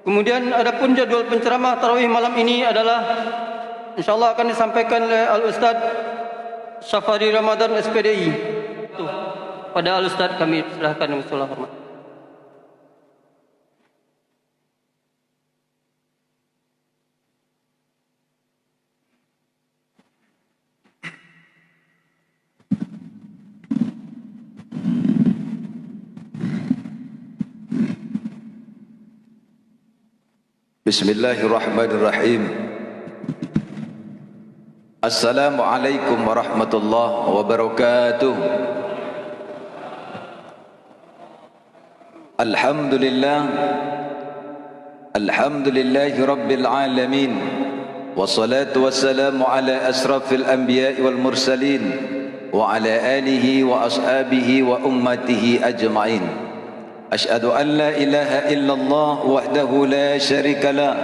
Kemudian adapun jadual penceramah tarawih malam ini adalah insyaallah akan disampaikan oleh Al-Ustaz Syafari Ramadan SPDI. Pada Al-Ustaz kami serahkan dengan segala hormat. Bismillahirrahmanirrahim. Assalamualaikum warahmatullahi wabarakatuh. Alhamdulillahi rabbil alamin. Wassalatu wassalamu ala asrafil anbiya'i wal mursalin wa ala alihi wa ashabihi wa ummatihi ajma'in. Asyhadu an la ilaha illallah wahdahu la syarika lah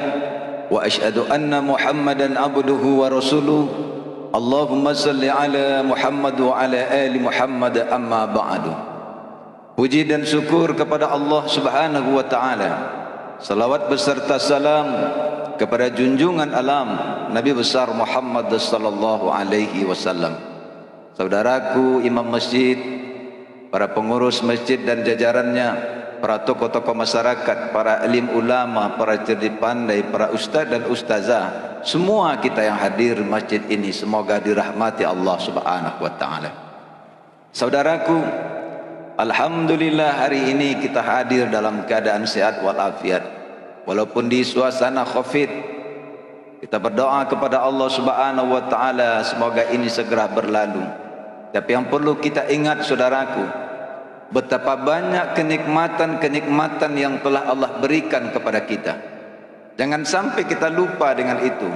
wa asyhadu anna Muhammadan abduhu wa rasuluh. Allahumma salli ala Muhammad wa ala ali Muhammad, amma ba'du. Puji dan syukur kepada Allah Subhanahu wa taala. Salawat beserta salam kepada junjungan alam Nabi besar Muhammad sallallahu alaihi wasallam. Saudaraku imam masjid, para pengurus masjid dan jajarannya, para tokoh-tokoh masyarakat, para alim ulama, para cerdik pandai, para ustaz dan ustazah, semua kita yang hadir masjid ini semoga dirahmati Allah Subhanahu wa taala. Saudaraku, alhamdulillah hari ini kita hadir dalam keadaan sehat walafiat. Walaupun di suasana Covid, kita berdoa kepada Allah Subhanahu wa taala semoga ini segera berlalu. Tapi yang perlu kita ingat saudaraku, betapa banyak kenikmatan-kenikmatan yang telah Allah berikan kepada kita. Jangan sampai kita lupa dengan itu.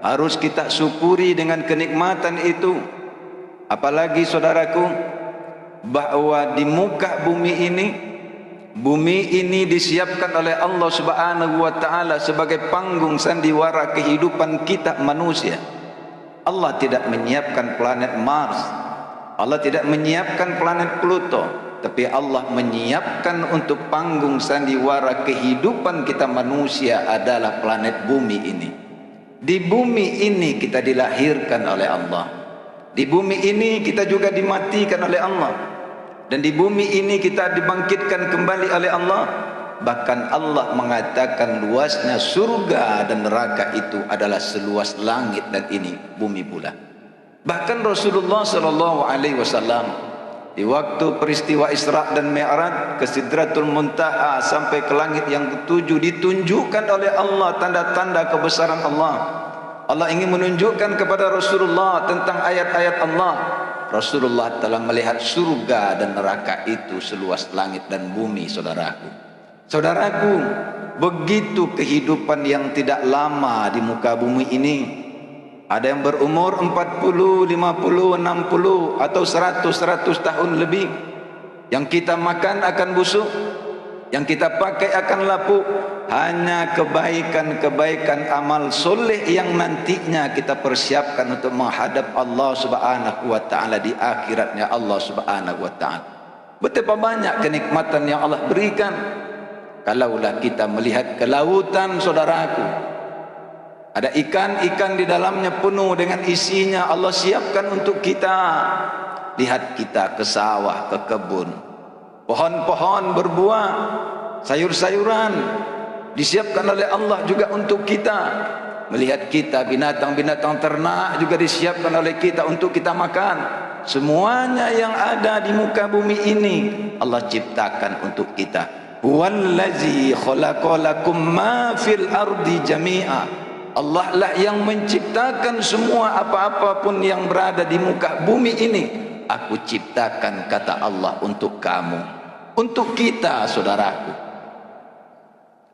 Harus kita syukuri dengan kenikmatan itu. Apalagi saudaraku, bahwa di muka bumi ini disiapkan oleh Allah Subhanahu wa taala sebagai panggung sandiwara kehidupan kita manusia. Allah tidak menyiapkan planet Mars, Allah tidak menyiapkan planet Pluto, tapi Allah menyiapkan untuk panggung sandiwara kehidupan kita manusia adalah planet bumi ini. Di bumi ini kita dilahirkan oleh Allah. Di bumi ini kita juga dimatikan oleh Allah. Dan di bumi ini kita dibangkitkan kembali oleh Allah. Bahkan Allah mengatakan luasnya surga dan neraka itu adalah seluas langit dan ini bumi pula. Bahkan Rasulullah sallallahu alaihi wasallam di waktu peristiwa Isra dan Mi'raj ke Sidratul Muntaha sampai ke langit yang ketujuh ditunjukkan oleh Allah tanda-tanda kebesaran Allah. Allah ingin menunjukkan kepada Rasulullah tentang ayat-ayat Allah. Rasulullah telah melihat surga dan neraka itu seluas langit dan bumi, saudaraku. Saudaraku, begitu kehidupan yang tidak lama di muka bumi ini. Ada yang berumur 40, 50, 60 atau 100 tahun lebih. Yang kita makan akan busuk, yang kita pakai akan lapuk. Hanya kebaikan-kebaikan amal soleh yang nantinya kita persiapkan untuk menghadap Allah Subhanahu wa taala di akhiratnya Allah Subhanahu wa taala. Betapa banyak kenikmatan yang Allah berikan. Kalaulah kita melihat ke lautan, saudaraku, ada ikan-ikan di dalamnya penuh dengan isinya Allah siapkan untuk kita. Lihat kita ke sawah, ke kebun, pohon-pohon berbuah, sayur-sayuran disiapkan oleh Allah juga untuk kita. Melihat kita binatang-binatang ternak juga disiapkan oleh kita untuk kita makan. Semuanya yang ada di muka bumi ini Allah ciptakan untuk kita. Huwallazi khalaqalakum ma fil ardi jami'a. Allah lah yang menciptakan semua apa-apa pun yang berada di muka bumi ini. Aku ciptakan, kata Allah, untuk kamu, untuk kita, saudaraku.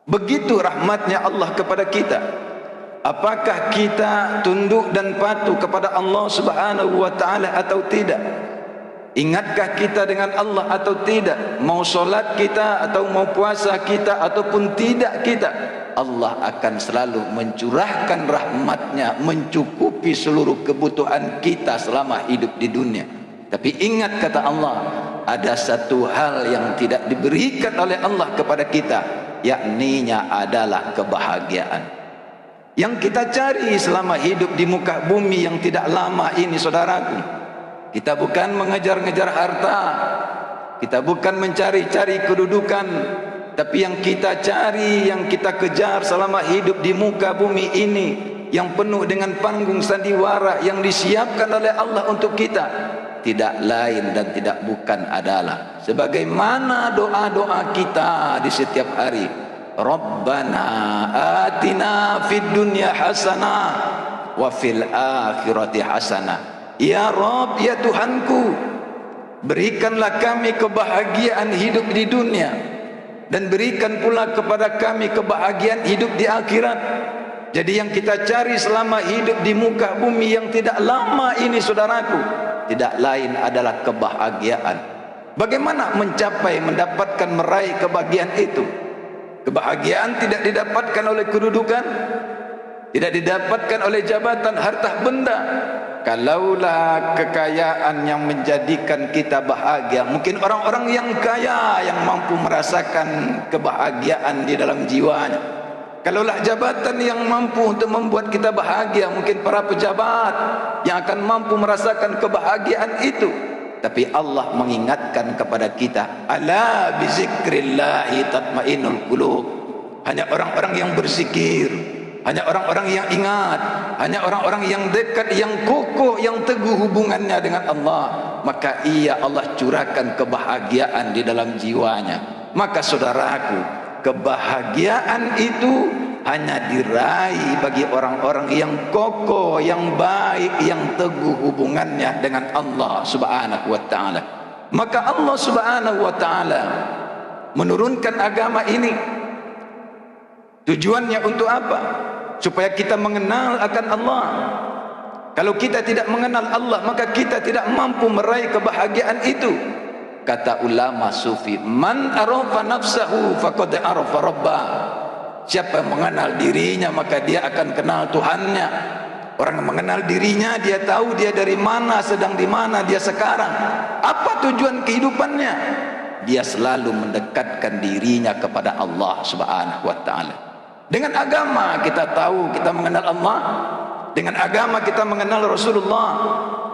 Begitu rahmatnya Allah kepada kita. Apakah kita tunduk dan patuh kepada Allah Subhanahu wa taala atau tidak? Ingatkah kita dengan Allah atau tidak? Mau solat kita atau mau puasa kita ataupun tidak kita, Allah akan selalu mencurahkan rahmatnya, mencukupi seluruh kebutuhan kita selama hidup di dunia. Tapi ingat, kata Allah, ada satu hal yang tidak diberikan oleh Allah kepada kita. yakninya adalah kebahagiaan. Yang kita cari selama hidup di muka bumi yang tidak lama ini, saudaraku, kita bukan mengejar-ngejar harta, kita bukan mencari-cari kedudukan, tapi yang kita cari, yang kita kejar selama hidup di muka bumi ini, yang penuh dengan panggung sandiwara yang disiapkan oleh Allah untuk kita, tidak lain dan tidak bukan adalah sebagaimana doa-doa kita di setiap hari. Rabbana atina fid dunya hasanah wa fil akhirati hasanah. Ya Rabb, ya Tuhanku, berikanlah kami kebahagiaan hidup di dunia, dan berikan pula kepada kami kebahagiaan hidup di akhirat. Jadi yang kita cari selama hidup di muka bumi yang tidak lama ini, saudaraku, tidak lain adalah kebahagiaan. Bagaimana mencapai, mendapatkan, meraih kebahagiaan itu? Kebahagiaan tidak didapatkan oleh kedudukan, tidak didapatkan oleh jabatan, harta benda. Kalaulah kekayaan yang menjadikan kita bahagia, mungkin orang-orang yang kaya yang mampu merasakan kebahagiaan di dalam jiwanya. Kalaulah jabatan yang mampu untuk membuat kita bahagia, mungkin para pejabat yang akan mampu merasakan kebahagiaan itu. Tapi Allah mengingatkan kepada kita, ala bizikrillahi tatmainnul qulub. Hanya orang-orang yang berzikir, hanya orang-orang yang ingat, hanya orang-orang yang dekat, yang kokoh, yang teguh hubungannya dengan Allah, maka ia Allah curahkan kebahagiaan di dalam jiwanya. Maka saudaraku, kebahagiaan itu hanya diraih bagi orang-orang yang kokoh, yang baik, yang teguh hubungannya dengan Allah Subhanahu wa ta'ala. Maka Allah Subhanahu wa ta'ala menurunkan agama ini. Tujuannya untuk apa? Supaya kita mengenal akan Allah. Kalau kita tidak mengenal Allah, maka kita tidak mampu meraih kebahagiaan itu. Kata ulama sufi, man arafa nafsahu faqad arafa rabbah. Siapa yang mengenal dirinya, maka dia akan kenal Tuhannya. Orang yang mengenal dirinya, dia tahu dia dari mana, sedang di mana dia sekarang. Apa tujuan kehidupannya? Dia selalu mendekatkan dirinya kepada Allah Subhanahu wa ta'ala. Dengan agama kita tahu kita mengenal Allah. Dengan agama kita mengenal Rasulullah.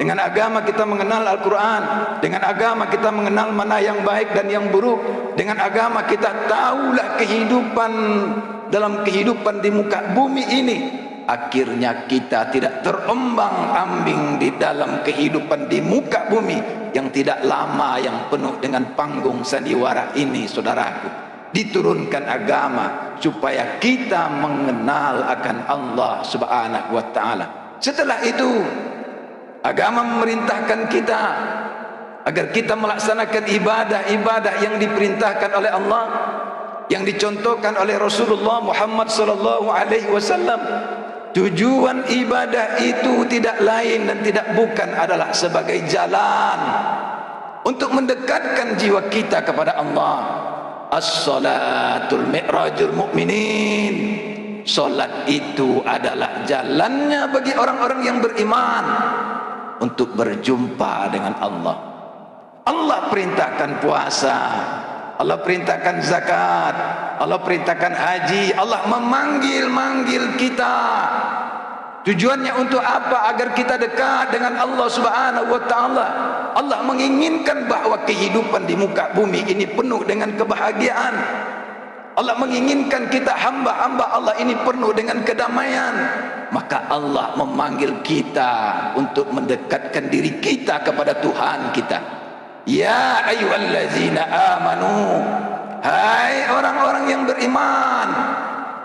Dengan agama kita mengenal Al-Quran. Dengan agama kita mengenal mana yang baik dan yang buruk. Dengan agama kita tahulah kehidupan, dalam kehidupan di muka bumi ini. Akhirnya kita tidak terombang-ambing di dalam kehidupan di muka bumi yang tidak lama, yang penuh dengan panggung sandiwara ini, saudaraku. Diturunkan agama supaya kita mengenal akan Allah Subhanahu wa ta'ala. Setelah itu agama memerintahkan kita agar kita melaksanakan ibadah-ibadah yang diperintahkan oleh Allah, yang dicontohkan oleh Rasulullah Muhammad sallallahu alaihi wasallam. Tujuan ibadah itu tidak lain dan tidak bukan adalah sebagai jalan untuk mendekatkan jiwa kita kepada Allah. As-salatul mi'rajul mu'minin. Salat itu adalah jalannya bagi orang-orang yang beriman untuk berjumpa dengan Allah. Allah perintahkan puasa, Allah perintahkan zakat, Allah perintahkan haji. Allah memanggil-manggil kita. Tujuannya untuk apa? Agar kita dekat dengan Allah Subhanahu wa ta'ala. Allah menginginkan bahwa kehidupan di muka bumi ini penuh dengan kebahagiaan. Allah menginginkan kita hamba-hamba Allah ini penuh dengan kedamaian. Maka Allah memanggil kita untuk mendekatkan diri kita kepada Tuhan kita. Ya ayyuhallazina amanu, hai orang-orang yang beriman,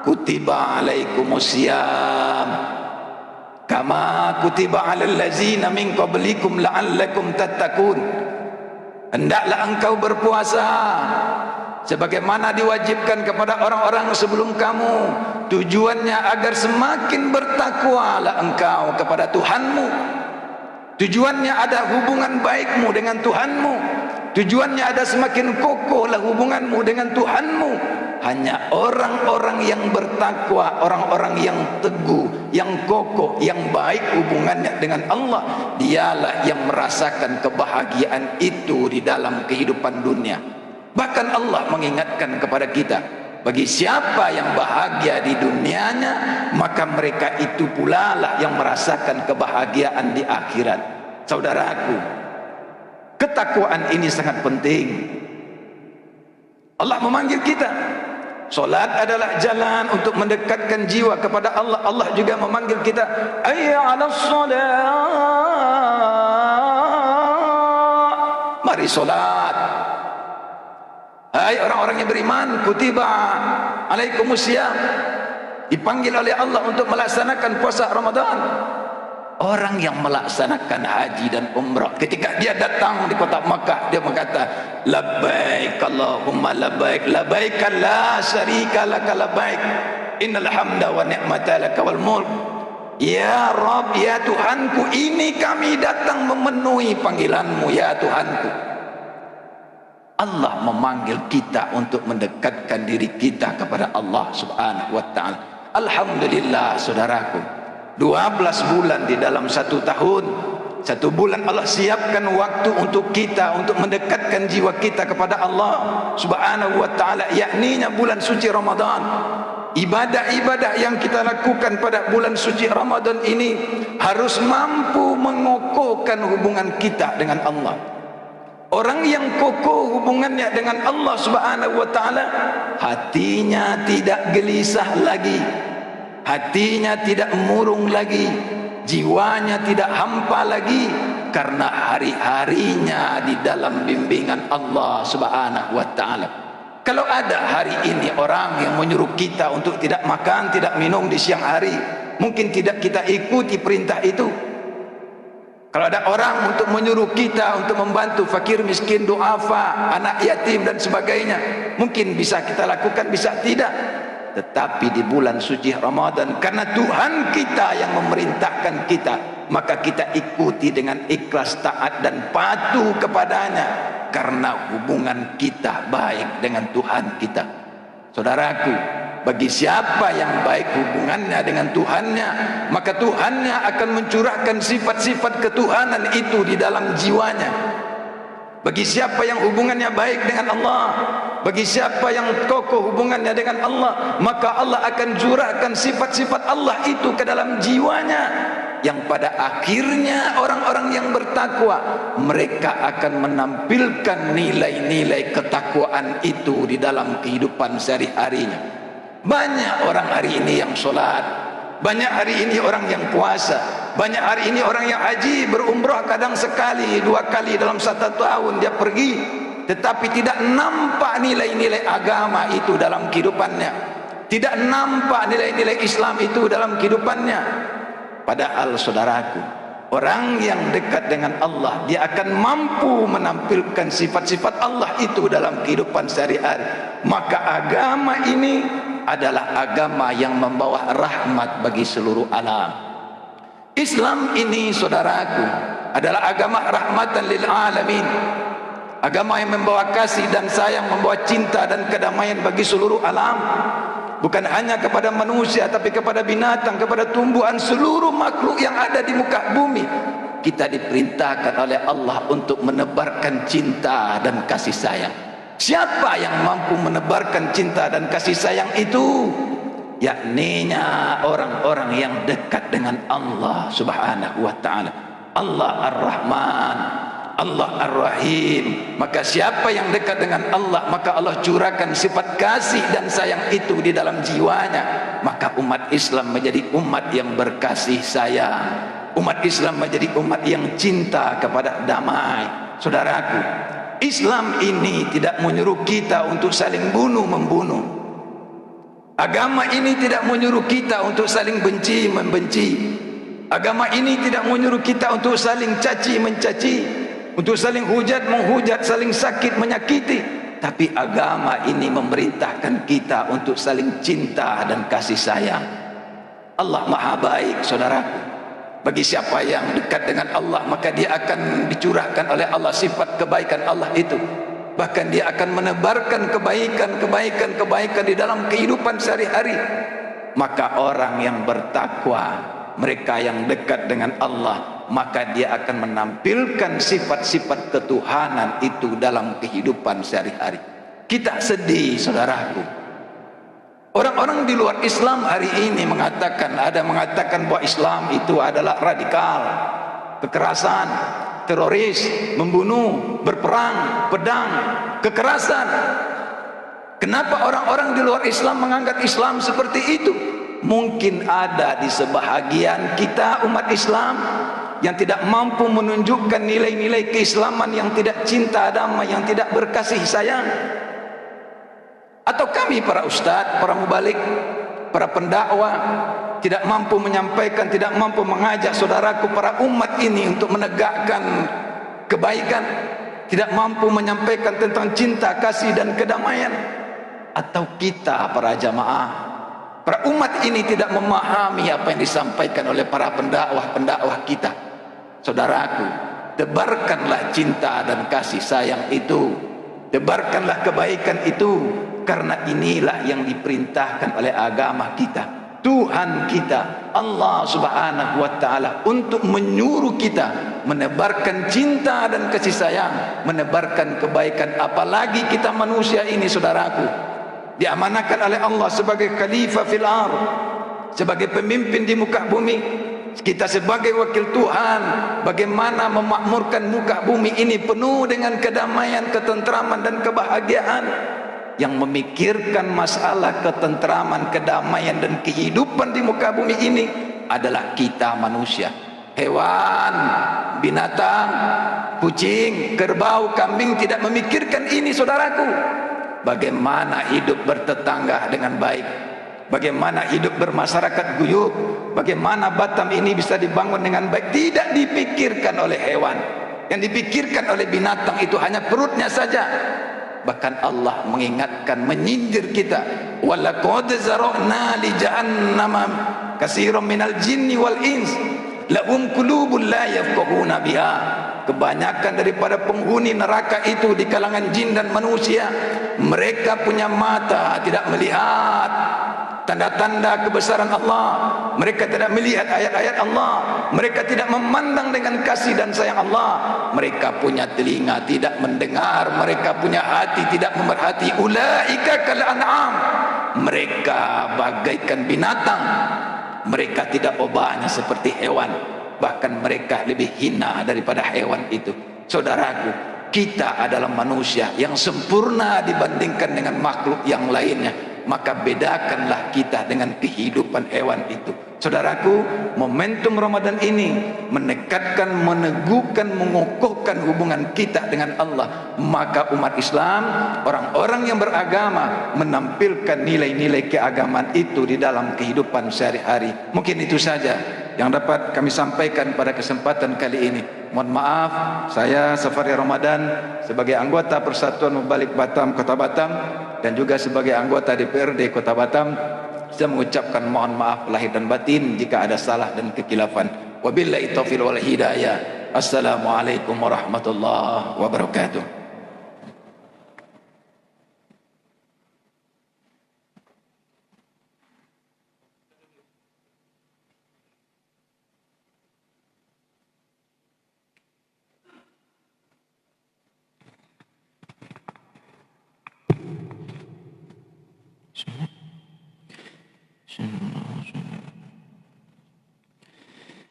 kutiba alaikumusiyam kama kutiba alal ladzina min qablikum la'allakum tattaqun. Hendaklah engkau berpuasa sebagaimana diwajibkan kepada orang-orang sebelum kamu. Tujuannya agar semakin bertakwalah engkau kepada Tuhanmu. Tujuannya ada hubungan baikmu dengan Tuhanmu. Tujuannya ada semakin kokohlah hubunganmu dengan Tuhanmu. Hanya orang-orang yang bertakwa, orang-orang yang teguh, yang kokoh, yang baik hubungannya dengan Allah, dialah yang merasakan kebahagiaan itu di dalam kehidupan dunia. Bahkan Allah mengingatkan kepada kita, Bagi siapa yang bahagia di dunianya, maka mereka itu pula lah yang merasakan kebahagiaan di akhirat. Saudaraku, ketakwaan ini sangat penting. Allah memanggil kita. Solat adalah jalan untuk mendekatkan jiwa kepada Allah. Allah juga memanggil kita, hayya 'alas shalah. Mari solat. Hai orang-orang yang beriman, kutiba alaikumusiyam. Dipanggil oleh Allah untuk melaksanakan puasa Ramadan. Orang yang melaksanakan haji dan umrah, ketika dia datang di kota Makkah, dia berkata, labbaik Allahumma labbaik, labbaik la syarika laka labbaik, innal hamda wa ni'mata laka wal mulk. Ya Rabb, ya Tuhanku, ini kami datang memenuhi panggilanmu, ya Tuhanku. Allah memanggil kita untuk mendekatkan diri kita kepada Allah subhanahu wa ta'ala. Alhamdulillah saudaraku, 12 bulan di dalam 1 tahun. 1 bulan Allah siapkan waktu untuk kita, untuk mendekatkan jiwa kita kepada Allah subhanahu wa ta'ala, yakninya bulan suci Ramadan. Ibadah-ibadah yang kita lakukan pada bulan suci Ramadan ini harus mampu mengokohkan hubungan kita dengan Allah. Orang yang kokoh hubungannya dengan Allah subhanahu wa ta'ala, hatinya tidak gelisah lagi, hatinya tidak murung lagi, jiwanya tidak hampa lagi, karena hari-harinya di dalam bimbingan Allah subhanahu wa ta'ala. Kalau ada hari ini orang yang menyuruh kita untuk tidak makan, tidak minum di siang hari, mungkin tidak kita ikuti perintah itu. Kalau ada orang untuk menyuruh kita untuk membantu fakir, miskin, duafa, anak yatim dan sebagainya, mungkin bisa kita lakukan, bisa tidak. Tetapi di bulan suci Ramadan, karena Tuhan kita yang memerintahkan kita, maka kita ikuti dengan ikhlas, taat dan patuh kepadanya, karena hubungan kita baik dengan Tuhan kita. Saudaraku, bagi siapa yang baik hubungannya dengan Tuhannya, maka Tuhannya akan mencurahkan sifat-sifat ketuhanan itu di dalam jiwanya. Bagi siapa yang hubungannya baik dengan Allah, bagi siapa yang kokoh hubungannya dengan Allah, maka Allah akan curahkan sifat-sifat Allah itu ke dalam jiwanya, yang pada akhirnya orang-orang yang bertakwa, mereka akan menampilkan nilai-nilai ketakwaan itu di dalam kehidupan sehari-harinya. Banyak orang hari ini yang sholat, banyak hari ini orang yang puasa, banyak hari ini orang yang haji, berumrah kadang sekali, 2 kali dalam 1 tahun dia pergi, tetapi tidak nampak nilai-nilai agama itu dalam kehidupannya, tidak nampak nilai-nilai Islam itu dalam kehidupannya. Padahal saudaraku, orang yang dekat dengan Allah, dia akan mampu menampilkan sifat-sifat Allah itu dalam kehidupan sehari-hari. Maka agama ini adalah agama yang membawa rahmat bagi seluruh alam. Islam ini saudaraku adalah agama rahmatan lil alamin, agama yang membawa kasih dan sayang, membawa cinta dan kedamaian bagi seluruh alam. Bukan hanya kepada manusia, tapi kepada binatang, kepada tumbuhan, seluruh makhluk yang ada di muka bumi. Kita diperintahkan oleh Allah untuk menebarkan cinta dan kasih sayang. Siapa yang mampu menebarkan cinta dan kasih sayang itu? Yakninya orang-orang yang dekat dengan Allah subhanahu wa ta'ala. Allah Ar-Rahman, Allah Ar-Rahim. Maka siapa yang dekat dengan Allah, maka Allah curahkan sifat kasih dan sayang itu di dalam jiwanya. Maka umat Islam menjadi umat yang berkasih sayang, umat Islam menjadi umat yang cinta kepada damai. Saudaraku, Islam ini tidak menyuruh kita untuk saling bunuh-membunuh. Agama ini tidak menyuruh kita untuk saling benci-membenci. Agama ini tidak menyuruh kita untuk saling caci-mencaci, untuk saling hujat-menghujat, saling sakit menyakiti. Tapi agama ini memerintahkan kita untuk saling cinta dan kasih sayang. Allah Maha Baik, saudaraku. Bagi siapa yang dekat dengan Allah, maka dia akan dicurahkan oleh Allah sifat kebaikan Allah itu. Bahkan dia akan menebarkan kebaikan di dalam kehidupan sehari-hari. Maka orang yang bertakwa, mereka yang dekat dengan Allah, maka dia akan menampilkan sifat-sifat ketuhanan itu dalam kehidupan sehari-hari. Kita sedih, saudaraku. Orang-orang di luar Islam hari ini ada mengatakan bahwa Islam itu adalah radikal, kekerasan, teroris, membunuh, berperang, pedang, kekerasan. Kenapa orang-orang di luar Islam menganggap Islam seperti itu? Mungkin ada di sebahagian kita umat Islam yang tidak mampu menunjukkan nilai-nilai keislaman, yang tidak cinta damai, yang tidak berkasih sayang. Atau kami para ustadz, para mubalik, para pendakwah tidak mampu menyampaikan, tidak mampu mengajak saudaraku para umat ini untuk menegakkan kebaikan, tidak mampu menyampaikan tentang cinta, kasih dan kedamaian. Atau kita para jamaah, para umat ini tidak memahami apa yang disampaikan oleh para pendakwah kita. Saudaraku, tebarkanlah cinta dan kasih sayang itu, tebarkanlah kebaikan itu, karena inilah yang diperintahkan oleh agama kita, Tuhan kita Allah subhanahu wa ta'ala, untuk menyuruh kita menebarkan cinta dan kasih sayang, menebarkan kebaikan. Apalagi kita manusia ini, saudaraku, diamanahkan oleh Allah sebagai khalifah fil ardh, sebagai pemimpin di muka bumi. Kita sebagai wakil Tuhan, bagaimana memakmurkan muka bumi ini penuh dengan kedamaian, ketentraman dan kebahagiaan. Yang memikirkan masalah ketentraman, kedamaian dan kehidupan di muka bumi ini adalah kita manusia. Hewan, binatang, kucing, kerbau, kambing tidak memikirkan ini, saudaraku. Bagaimana hidup bertetangga dengan baik, bagaimana hidup bermasyarakat guyup, bagaimana Batam ini bisa dibangun dengan baik, tidak dipikirkan oleh hewan. Yang dipikirkan oleh binatang itu hanya perutnya saja. Bahkan Allah mengingatkan, menyindir kita, walaqad zara'na li jahannama katsiran minal jinni wal ins lahum qulubun la yafqahuna biha. Kebanyakan daripada penghuni neraka itu di kalangan jin dan manusia, mereka punya mata tidak melihat tanda-tanda kebesaran Allah, mereka tidak melihat ayat-ayat Allah, mereka tidak memandang dengan kasih dan sayang Allah, mereka punya telinga tidak mendengar, mereka punya hati tidak memerhati. Ulaika kal an'am, mereka bagaikan binatang, mereka tidak obahnya seperti hewan, bahkan mereka lebih hina daripada hewan itu. Saudaraku, kita adalah manusia yang sempurna dibandingkan dengan makhluk yang lainnya. Maka bedakanlah kita dengan kehidupan hewan itu. Saudaraku, momentum Ramadan ini menekatkan, meneguhkan, mengukuhkan hubungan kita dengan Allah. Maka umat Islam, orang-orang yang beragama, menampilkan nilai-nilai keagamaan itu di dalam kehidupan sehari-hari. Mungkin itu saja yang dapat kami sampaikan pada kesempatan kali ini. Mohon maaf, saya Safari Ramadan sebagai anggota Persatuan Mubalik Batam Kota Batam dan juga sebagai anggota DPRD Kota Batam, saya mengucapkan mohon maaf lahir dan batin jika ada salah dan kekilafan. Wabillahi taufiq wal hidayah. Assalamualaikum warahmatullahi wabarakatuh.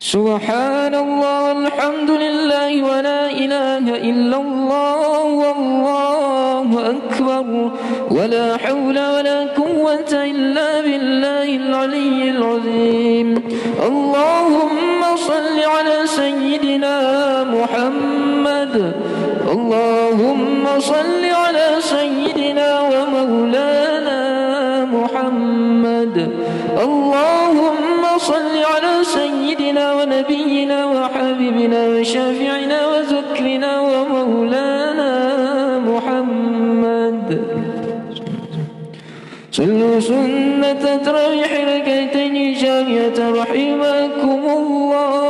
Subhanallah walhamdulillah wa la ilaha illallah wallahu akbar wa la hawla wa la quwwata illa billahil aliyyil azim. Allahumma salli ala sayyidina Muhammad, Allahumma salli ala sayyidina wa maulana Muhammad, Allahumma salli ala sayyidina wa nabiyyina wa habibina wa syafi'ina wa zukrina wa maulana Muhammad. Sallu sunnata tarawih rak'atayn jami'atan rahimakumullah.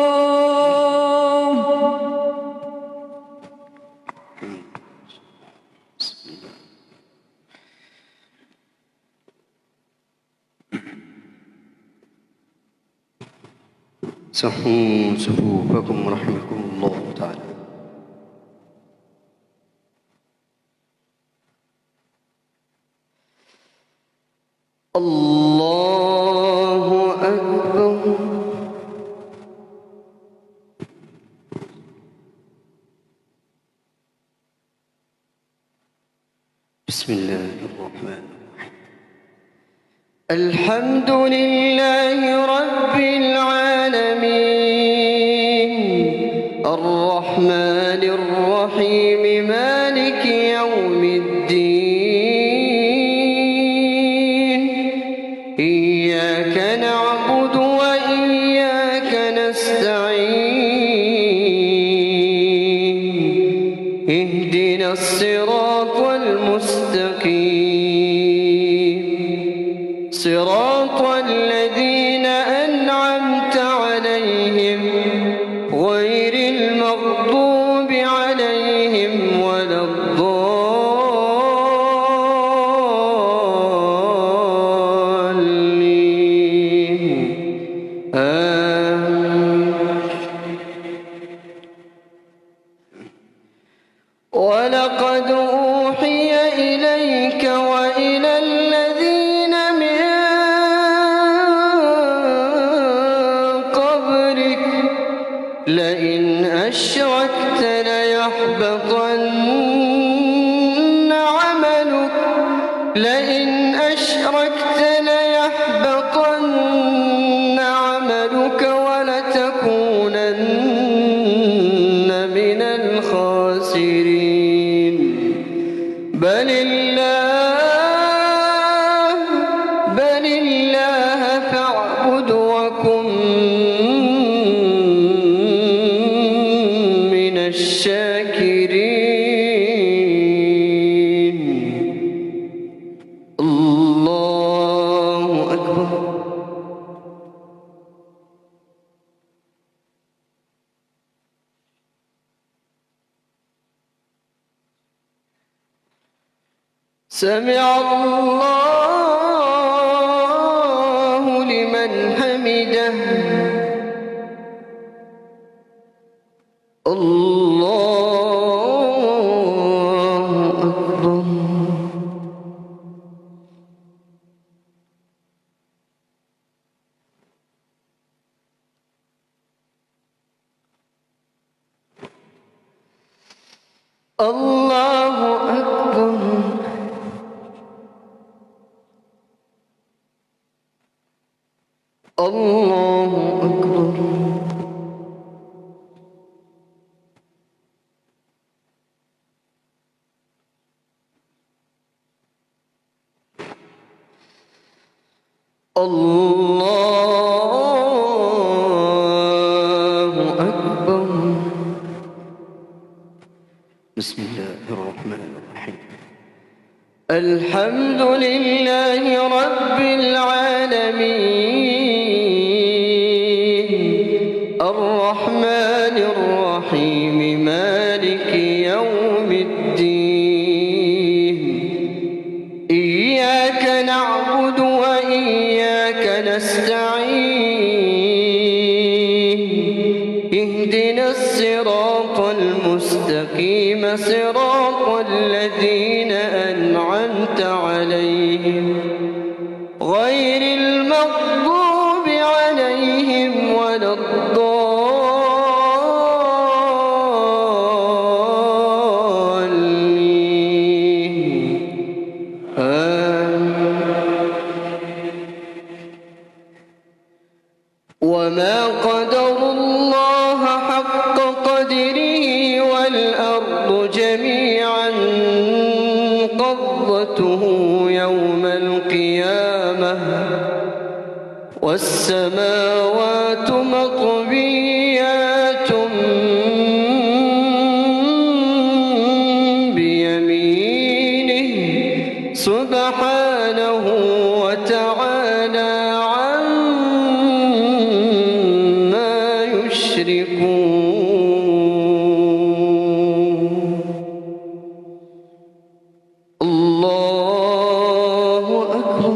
سهوا صفوفكم رحمكم الله تعالى. الله أكبر. بسم الله الرحمن الرحيم. الحمد لله رب العالمين الرحمن الرحيم مالك يوم الدين إياك نعبد وإياك نستعين اهدنا الصراط المستقيم صراط الذين أنعمت عليهم غير المغضوب عليهم ولا الضالين آمين. ولقد أوحي إليك وإلى الذين من قبلك لئن أشركت ليحبطن عملك ولتكونن من الخاسرين بل الله فاعبد وكن من الشاكرين. الله أكبر. سمع الله لمن حمده. الله أكبر. الله أكبر. الله أكبر. الله أكبر. بسم الله الرحمن الرحيم. الحمد لله رب العالمين الرحمن الرحيم مالك يوم الدين إياك نعبد وإياك نستعين اهدنا الصراط المستقيم صراط الذين أنعمت عليهم غير المغضوب عليهم ولا الضالين وما قدروا الله حق قدره والأرض جميعا قبضته يوم القيامة والسماوات مطويات بيمينه سبحانه وتعالى عما يشركون. الله أكبر.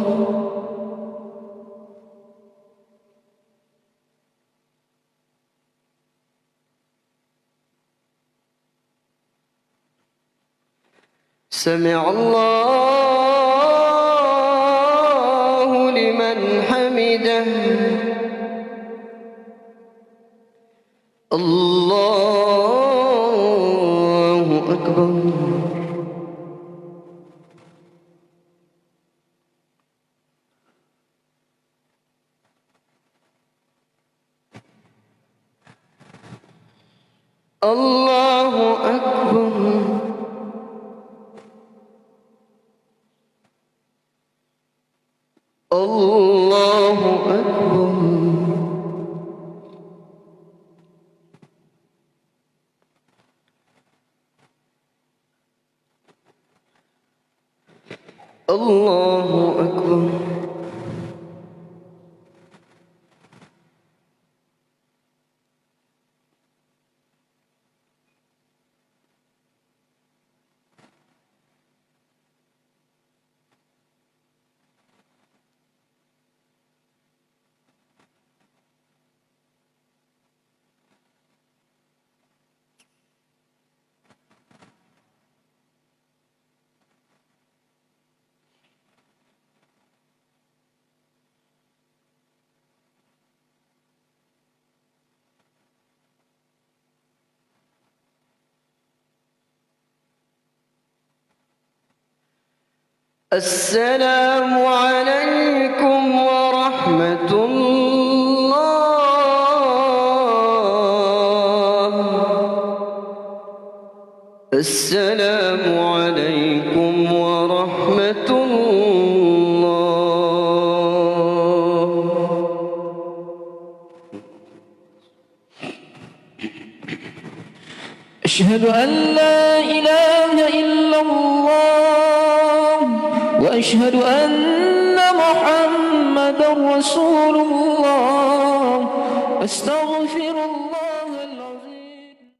سمع الله حمده الله أكبر الله أكبر الله أكبر الله أكبر السلام عليكم ورحمة الله السلام عليكم ورحمة الله أشهد أن لا إله إلا الله وأشهد أن محمدا رسول الله أستغفر